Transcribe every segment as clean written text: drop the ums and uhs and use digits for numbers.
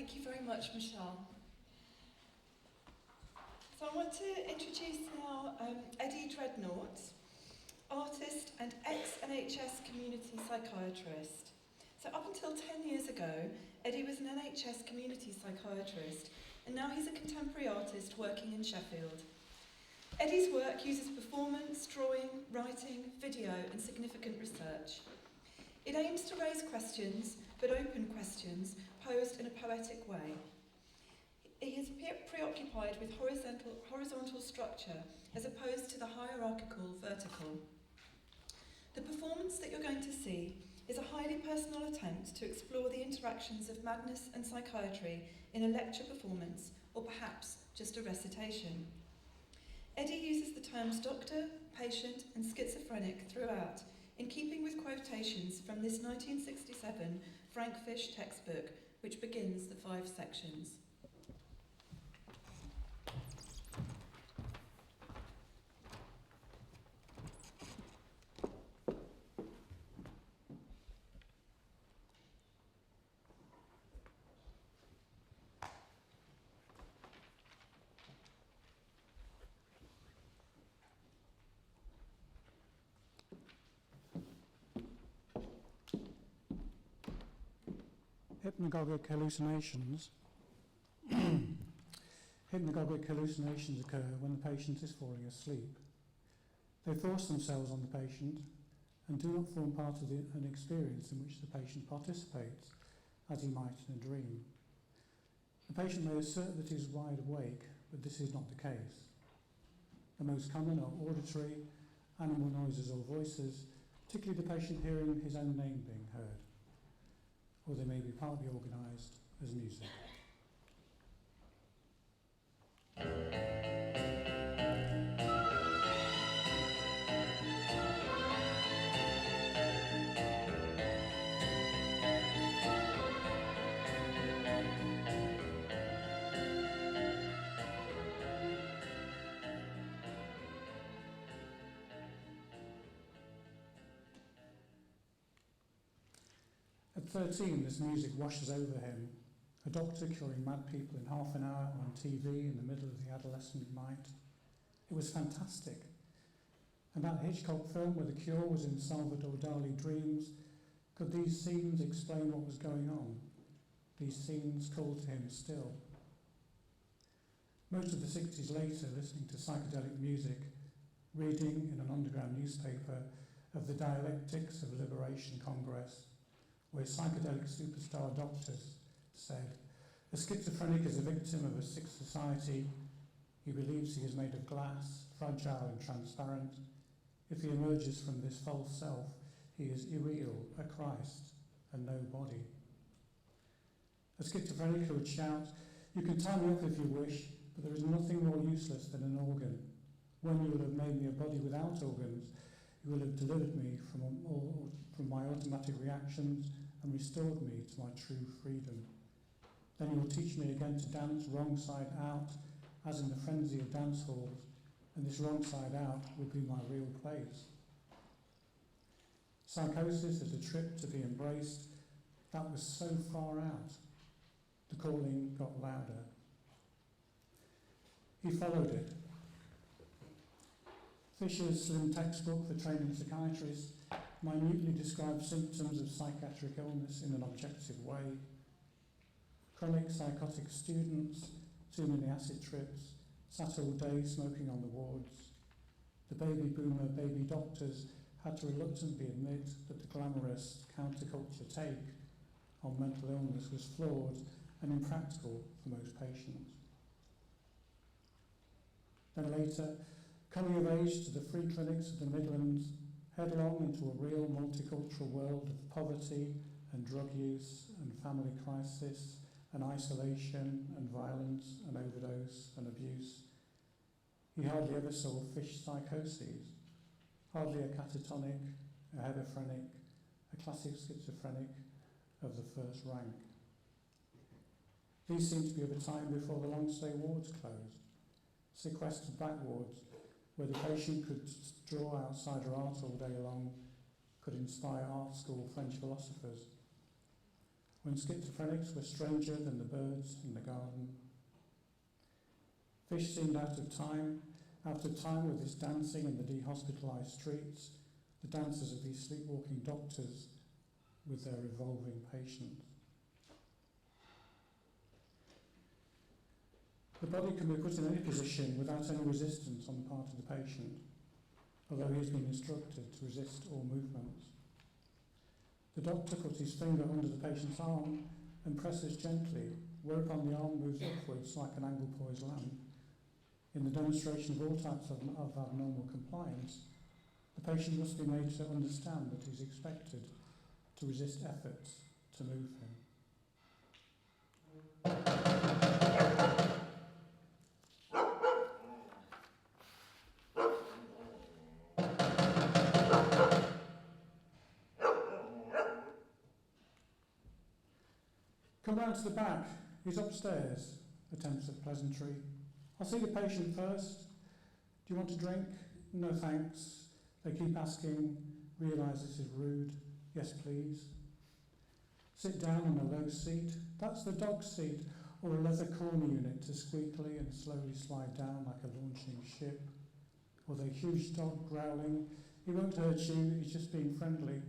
Thank you very much, Michelle. So I want to introduce now Eddy Dreadnought, artist and ex-NHS community psychiatrist. So up until 10 years ago, Eddy was an NHS community psychiatrist, and now he's a contemporary artist working in Sheffield. Eddy's work uses performance, drawing, writing, video, and significant research. It aims to raise questions, but open questions, posed in a poetic way. He is preoccupied with horizontal structure as opposed to the hierarchical vertical. The performance that you're going to see is a highly personal attempt to explore the interactions of madness and psychiatry in a lecture performance, or perhaps just a recitation. Eddy uses the terms doctor, patient, and schizophrenic throughout, in keeping with quotations from this 1967 Frank Fish textbook, which begins the 5 sections. Hypnagogic hallucinations. Hypnagogic hallucinations occur when the patient is falling asleep. They force themselves on the patient and do not form part of an experience in which the patient participates, as he might in a dream. The patient may assert that he is wide awake, but this is not the case. The most common are auditory, animal noises or voices, particularly the patient hearing his own name being heard, or they may be partly organised as music. At 13, this music washes over him. A doctor curing mad people in half an hour on TV in the middle of the adolescent night. It was fantastic. And that Hitchcock film where the cure was in Salvador Dali dreams, could these scenes explain what was going on? These scenes called to him still. Most of the 60s later, listening to psychedelic music, reading in an underground newspaper of the Dialectics of Liberation Congress, where psychedelic superstar doctors said, a schizophrenic is a victim of a sick society. He believes he is made of glass, fragile and transparent. If he emerges from this false self, he is irreal, a Christ, and no body. A schizophrenic who would shout, you can tie me up if you wish, but there is nothing more useless than an organ. When you will have made me a body without organs, you will have delivered me from my automatic reactions and restored me to my true freedom. Then you will teach me again to dance wrong side out, as in the frenzy of dance halls, and this wrong side out will be my real place. Psychosis as a trip to be embraced, that was so far out. The calling got louder. He followed it. Fisher's slim textbook for training psychiatrists minutely describes symptoms of psychiatric illness in an objective way. Chronic psychotic students, too many acid trips, sat all day smoking on the wards. The baby boomer baby doctors had to reluctantly admit that the glamorous counterculture take on mental illness was flawed and impractical for most patients. Then later, coming of age to the free clinics of the Midlands, headlong into a real multicultural world of poverty and drug use and family crisis and isolation and violence and overdose and abuse. He hardly ever saw fish psychoses, hardly a catatonic, a hebephrenic, a classic schizophrenic of the first rank. These seem to be of a time before the long stay wards closed, sequestered back wards where the patient could draw outsider art all day long, could inspire art school French philosophers. when schizophrenics were stranger than the birds in the garden. Fish seemed out of time with this dancing in the dehospitalised streets, the dances of these sleepwalking doctors with their revolving patients. The body can be put in any position without any resistance on the part of the patient, although he has been instructed to resist all movements. The doctor puts his finger under the patient's arm and presses gently, whereupon the arm moves upwards like an angle-poised lamp. In the demonstration of all types of abnormal compliance, the patient must be made to understand that he is expected to resist efforts to move him. Come round to the back. He's upstairs. Attempts at pleasantry. I'll see the patient first. Do you want a drink? No thanks. They keep asking. Realise this is rude. Yes, please. Sit down on a low seat. That's the dog seat, or a leather corner unit to squeakily and slowly slide down like a launching ship. Or the huge dog growling. He won't hurt you. He's just being friendly.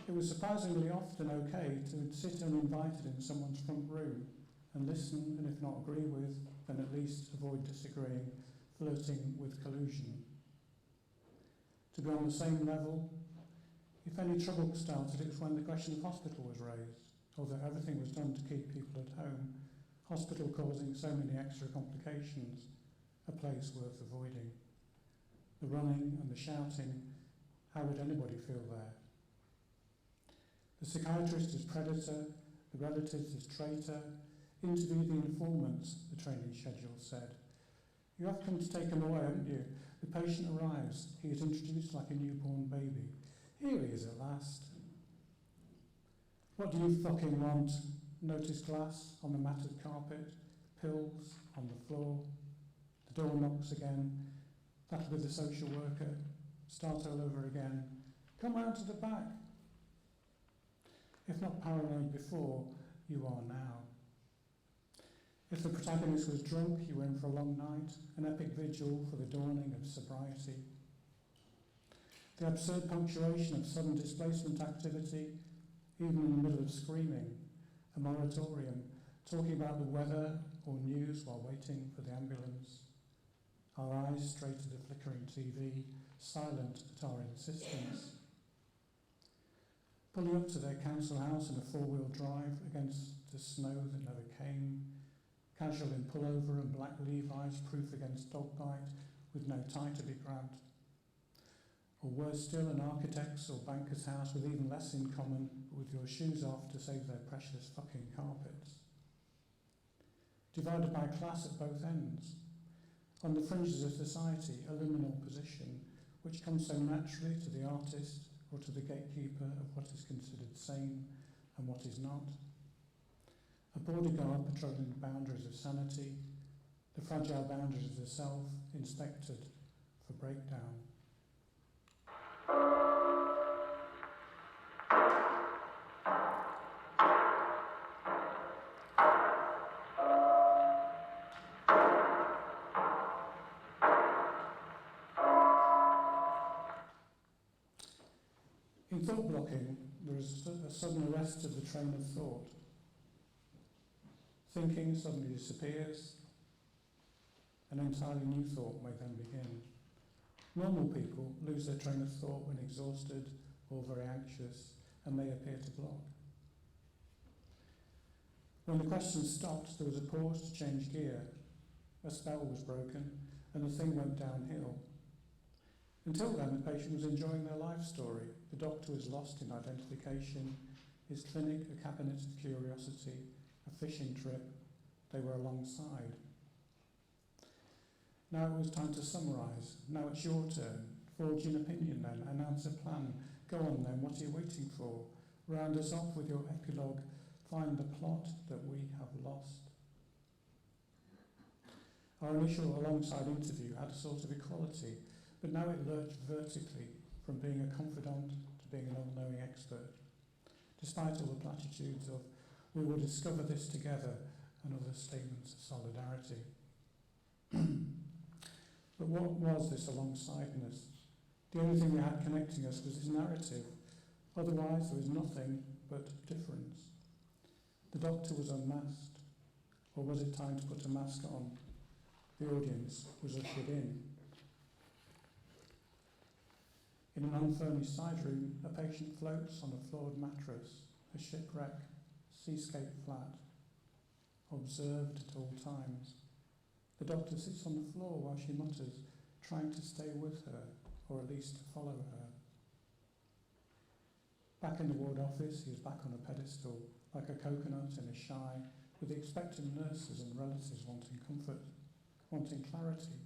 It was surprisingly often okay to sit uninvited in someone's front room and listen, and if not agree with, then at least avoid disagreeing, flirting with collusion. To be on the same level, if any trouble started, it was when the question of hospital was raised, although everything was done to keep people at home, hospital causing so many extra complications, a place worth avoiding. The running and the shouting, how would anybody feel there? The psychiatrist is predator, the relatives is traitor. Interview the informants, the training schedule said. You have come to take him away, haven't you? The patient arrives. He is introduced like a newborn baby. Here he is at last. What do you fucking want? Notice glass on the matted carpet, pills on the floor. The door knocks again. That'll be the social worker. Start all over again. Come round to the back. If not paranoid before, you are now. If the protagonist was drunk, you were in for a long night, an epic vigil for the dawning of sobriety. The absurd punctuation of sudden displacement activity, even in the middle of screaming, a moratorium, talking about the weather or news while waiting for the ambulance. Our eyes straight at the flickering TV, silent at our insistence. Pulling up to their council house in a four-wheel drive against the snow that never came, casual in pullover and black Levi's, proof against dog bite, with no tie to be grabbed. Or worse still, an architect's or banker's house with even less in common, but with your shoes off to save their precious fucking carpets. Divided by class at both ends. On the fringes of society, a liminal position, which comes so naturally to the artist or to the gatekeeper of what is considered sane and what is not. A bodyguard patrolling the boundaries of sanity, the fragile boundaries of the self, inspected for breakdown. In thought blocking, there is a sudden arrest of the train of thought. Thinking suddenly disappears. An entirely new thought may then begin. Normal people lose their train of thought when exhausted or very anxious, and they appear to block. When the question stopped, there was a pause to change gear. A spell was broken, and the thing went downhill. Until then, the patient was enjoying their life story. The doctor was lost in identification, his clinic a cabinet of curiosity, a fishing trip. They were alongside. Now it was time to summarise. Now it's your turn. Forge an opinion then, announce a plan. Go on then, what are you waiting for? Round us off with your epilogue. Find the plot that we have lost. Our initial alongside interview had a sort of equality, but now it lurched vertically from being a confidant to being an all-knowing expert. despite all the platitudes of "we will discover this together" and other statements of solidarity. But what was this alongsideness? The only thing we had connecting us was his narrative. Otherwise, there was nothing but difference. The doctor was unmasked. Or was it time to put a mask on? The audience was ushered in. In an unfurnished side room, a patient floats on a floored mattress, a shipwreck, seascape flat, observed at all times. The doctor sits on the floor while she mutters, trying to stay with her, or at least to follow her. Back in the ward office, he is back on a pedestal, like a coconut in a shy, with the expectant nurses and relatives wanting comfort, wanting clarity.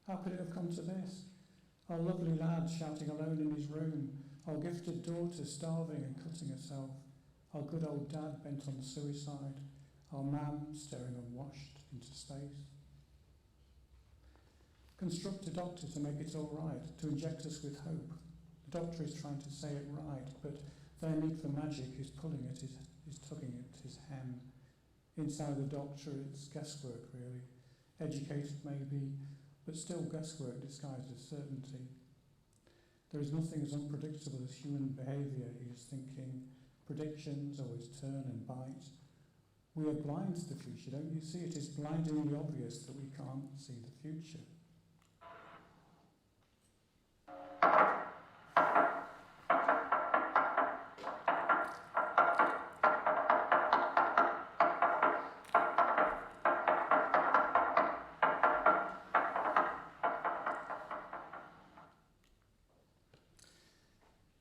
How could it have come to this? Our lovely lad shouting alone in his room, our gifted daughter starving and cutting herself, our good old dad bent on suicide, our mam staring unwashed into space. Construct a doctor to make it all right, to inject us with hope. The doctor is trying to say it right, but their need for magic is tugging at his hem. Inside the doctor, it's guesswork, really. Educated, maybe, but still guesswork disguised as certainty. There is nothing as unpredictable as human behaviour, he is thinking. Predictions always turn and bite. We are blind to the future, don't you see? It is blindingly obvious that we can't see the future.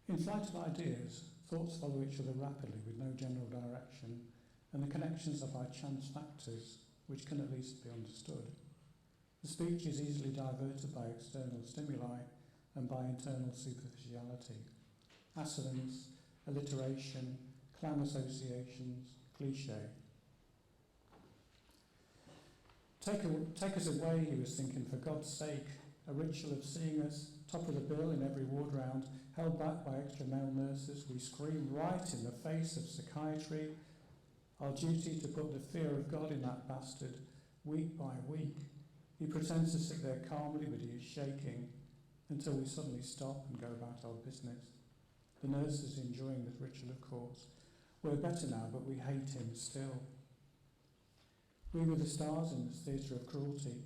In flight of ideas, thoughts follow each other rapidly with no general direction, and the connections are by chance factors, which can at least be understood. The speech is easily diverted by external stimuli and by internal superficiality. Assonance, alliteration, clang associations, cliché. Take us away, he was thinking, for God's sake. A ritual of seeing us, top of the bill in every ward round, held back by extra male nurses, we scream right in the face of psychiatry. Our duty to put the fear of God in that bastard, week by week. He pretends to sit there calmly, but he is shaking, until we suddenly stop and go about our business. The nurse is enjoying the ritual, of course. We're better now, but we hate him still. We were the stars in this theatre of cruelty.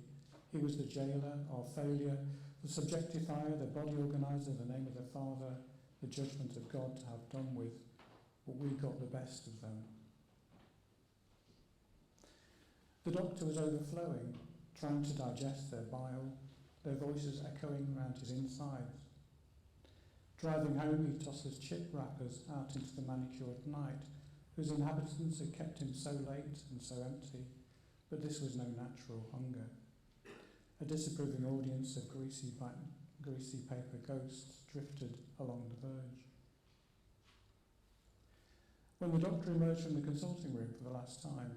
He was the jailer, our failure, the subjectifier, the body organiser, the name of the Father, the judgment of God to have done with, but we got the best of them. The doctor was overflowing, trying to digest their bile, their voices echoing round his insides. Driving home, he tosses chip wrappers out into the manicured night, whose inhabitants had kept him so late and so empty, but this was no natural hunger. A disapproving audience of greasy paper ghosts drifted along the verge. When the doctor emerged from the consulting room for the last time,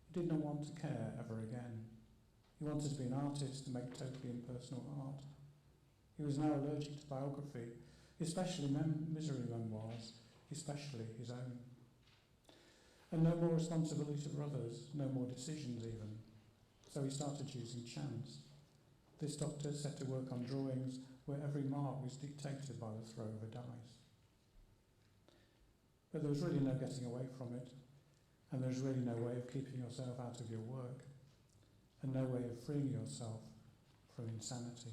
he did not want to care ever again. He wanted to be an artist and make totally impersonal art. He was now allergic to biography, especially misery memoirs, especially his own. And no more responsibility for others, no more decisions even. So he started using chance. This doctor set to work on drawings where every mark was dictated by the throw of a dice. But there was really no getting away from it, and there was really no way of keeping yourself out of your work, and no way of freeing yourself from insanity.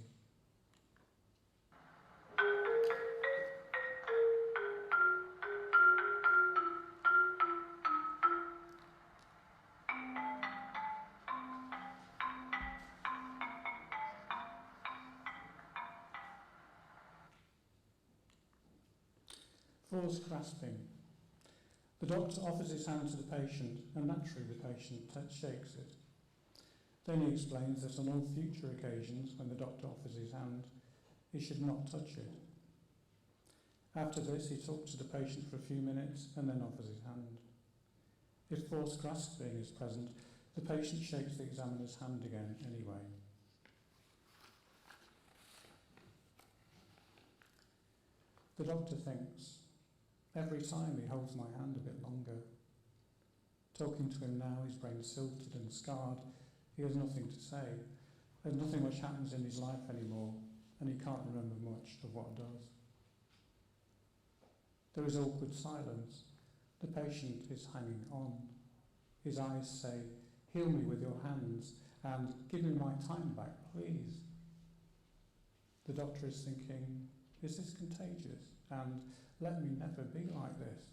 Forced grasping. The doctor offers his hand to the patient, and naturally the patient shakes it. Then he explains that on all future occasions when the doctor offers his hand, he should not touch it. After this, he talks to the patient for a few minutes and then offers his hand. If forced grasping is present, the patient shakes the examiner's hand again anyway. The doctor thinks. Every time he holds my hand a bit longer. Talking to him now, his brain's silted and scarred. He has nothing to say. There's nothing much happens in his life anymore, and he can't remember much of what does. There is awkward silence. The patient is hanging on. His eyes say, "Heal me with your hands," and "Give me my time back, please." The doctor is thinking, "Is this contagious?" and "Let me never be like this."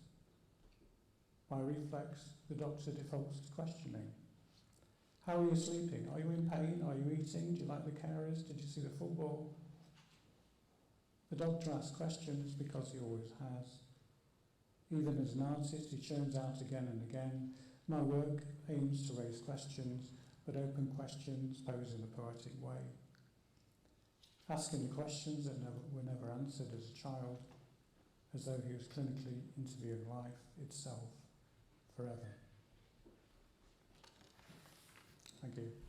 By reflex, the doctor defaults to questioning. "How are you sleeping? Are you in pain? Are you eating? Do you like the carers? Did you see the football?" The doctor asks questions because he always has. Even as an artist, he churns out again and again. My work aims to raise questions, but open questions posed in a poetic way. Asking the questions that were never answered as a child, as though he was clinically interviewing life itself forever. Thank you.